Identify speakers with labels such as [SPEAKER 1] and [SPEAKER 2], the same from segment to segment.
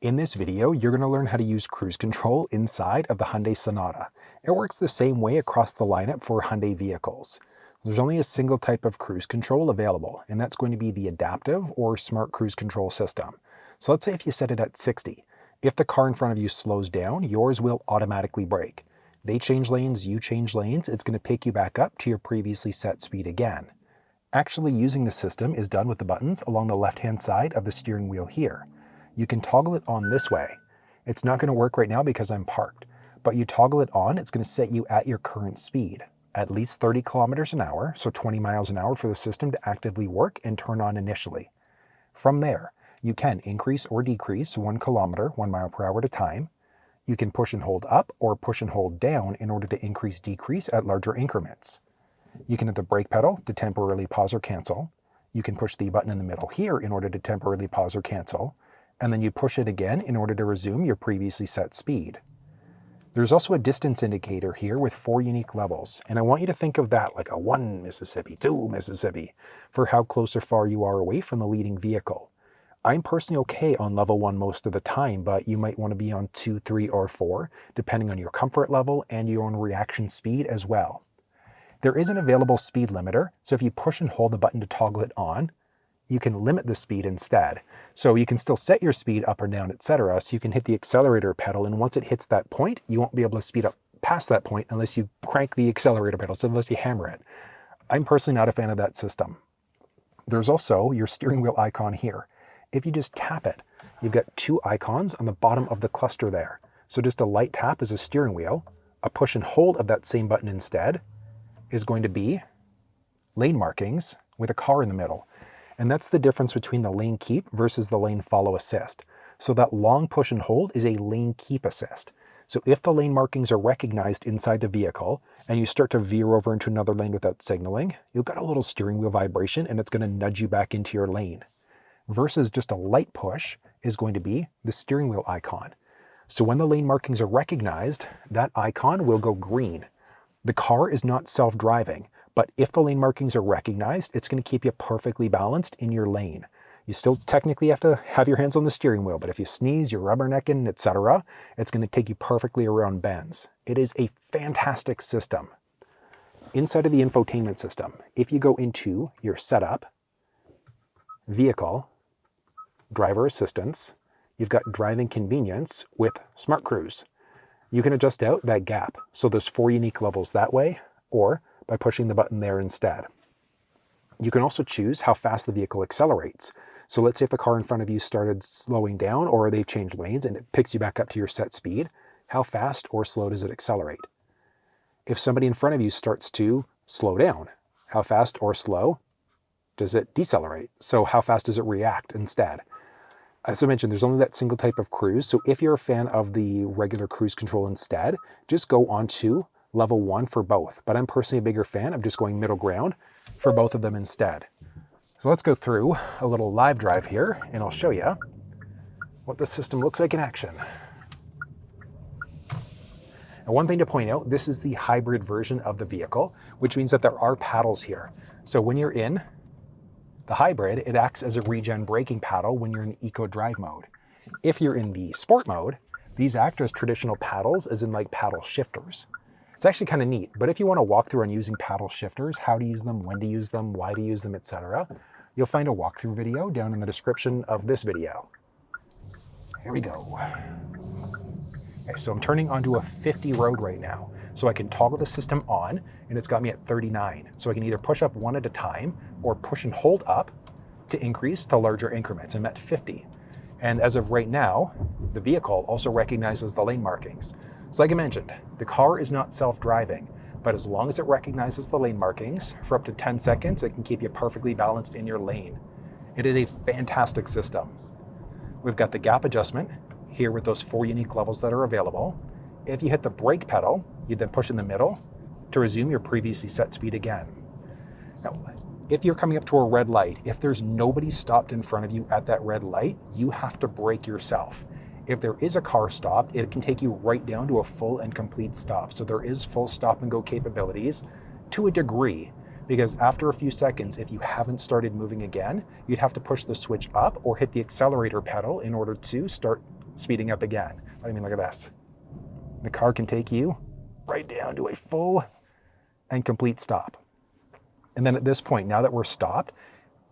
[SPEAKER 1] In this video, you're going to learn how to use cruise control inside of the Hyundai Sonata. It works the same way across the lineup for Hyundai vehicles. There's only a single type of cruise control available, and that's going to be the adaptive or smart cruise control system. So let's say if you set it at 60. If the car in front of you slows down, yours will automatically brake. They change lanes, you change lanes, it's going to pick you back up to your previously set speed again. Actually using the system is done with the buttons along the left-hand side of the steering wheel here. You can toggle it on this way. It's not going to work right now because I'm parked, but you toggle it on, it's going to set you at your current speed, at least 30 kilometers an hour, so 20 miles an hour for the system to actively work and turn on initially. From there, you can increase or decrease 1 kilometer, 1 mile per hour at a time. You can push and hold up or push and hold down in order to increase, decrease at larger increments. You can hit the brake pedal to temporarily pause or cancel. You can push the button in the middle here in order to temporarily pause or cancel. And then you push it again in order to resume your previously set speed. There's also a distance indicator here with 4 unique levels, and I want you to think of that like a 1 Mississippi, 2 Mississippi, for how close or far you are away from the leading vehicle. I'm personally okay on level 1 most of the time, but you might want to be on 2, 3, or 4, depending on your comfort level and your own reaction speed as well. There is an available speed limiter, so if you push and hold the button to toggle it on, you can limit the speed instead. So you can still set your speed up or down, etc. So you can hit the accelerator pedal, and once it hits that point, you won't be able to speed up past that point unless you crank the accelerator pedal, so unless you hammer it. I'm personally not a fan of that system. There's also your steering wheel icon here. If you just tap it, you've got 2 icons on the bottom of the cluster there. So just a light tap is a steering wheel. A push and hold of that same button instead is going to be lane markings with a car in the middle. And that's the difference between the lane keep versus the lane follow assist. So that long push and hold is a lane keep assist. So if the lane markings are recognized inside the vehicle and you start to veer over into another lane without signaling, you'll get a little steering wheel vibration and it's going to nudge you back into your lane. Versus just a light push is going to be the steering wheel icon. So when the lane markings are recognized, that icon will go green. The car is not self-driving, but if the lane markings are recognized, it's going to keep you perfectly balanced in your lane. You still technically have to have your hands on the steering wheel, but if you sneeze, you're rubbernecking, etc., it's going to take you perfectly around bends. It is a fantastic system. Inside of the infotainment system, if you go into your setup, vehicle, driver assistance, you've got driving convenience with Smart Cruise. You can adjust out that gap. So there's 4 unique levels that way, or by pushing the button there instead. You can also choose how fast the vehicle accelerates. So let's say if the car in front of you started slowing down or they've changed lanes and it picks you back up to your set speed, how fast or slow does it accelerate? If somebody in front of you starts to slow down, how fast or slow does it decelerate? So how fast does it react instead? As I mentioned, there's only that single type of cruise. So if you're a fan of the regular cruise control instead, just go on to level 1 for both. But I'm personally a bigger fan of just going middle ground for both of them instead. So let's go through a little live drive here and I'll show you what the system looks like in action. And one thing to point out, this is the hybrid version of the vehicle, which means that there are paddles here. So when you're in the hybrid, it acts as a regen braking paddle when you're in the eco drive mode. If you're in the sport mode, these act as traditional paddles, as in like paddle shifters. It's actually kind of neat, but if you want to walk through on using paddle shifters, how to use them, when to use them, why to use them, etc., you'll find a walkthrough video down in the description of this video. Here we go. Okay, so I'm turning onto a 50 road right now. So I can toggle the system on and it's got me at 39. So I can either push up 1 at a time or push and hold up to increase to larger increments. I'm at 50. And as of right now, the vehicle also recognizes the lane markings. So like I mentioned, the car is not self-driving, but as long as it recognizes the lane markings for up to 10 seconds, it can keep you perfectly balanced in your lane. It is a fantastic system. We've got the gap adjustment here with those 4 unique levels that are available. If you hit the brake pedal, you then push in the middle to resume your previously set speed again. Now, if you're coming up to a red light, if there's nobody stopped in front of you at that red light, you have to brake yourself. If there is a car stopped, it can take you right down to a full and complete stop. So there is full stop and go capabilities to a degree, because after a few seconds, if you haven't started moving again, you'd have to push the switch up or hit the accelerator pedal in order to start speeding up again. But I mean, look at this. The car can take you right down to a full and complete stop. And then at this point, now that we're stopped,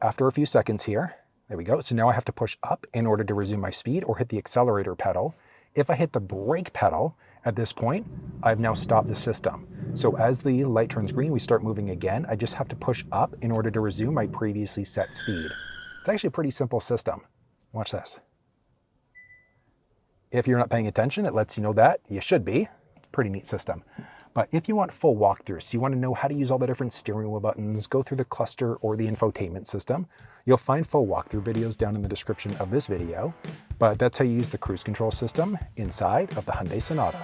[SPEAKER 1] after a few seconds here, there we go. So now I have to push up in order to resume my speed or hit the accelerator pedal. If I hit the brake pedal at this point, I've now stopped the system. So as the light turns green, we start moving again. I just have to push up in order to resume my previously set speed. It's actually a pretty simple system. Watch this. If you're not paying attention, it lets you know that you should be. Pretty neat system. But if you want full walkthroughs, so you want to know how to use all the different steering wheel buttons, go through the cluster or the infotainment system, you'll find full walkthrough videos down in the description of this video. But that's how you use the cruise control system inside of the Hyundai Sonata.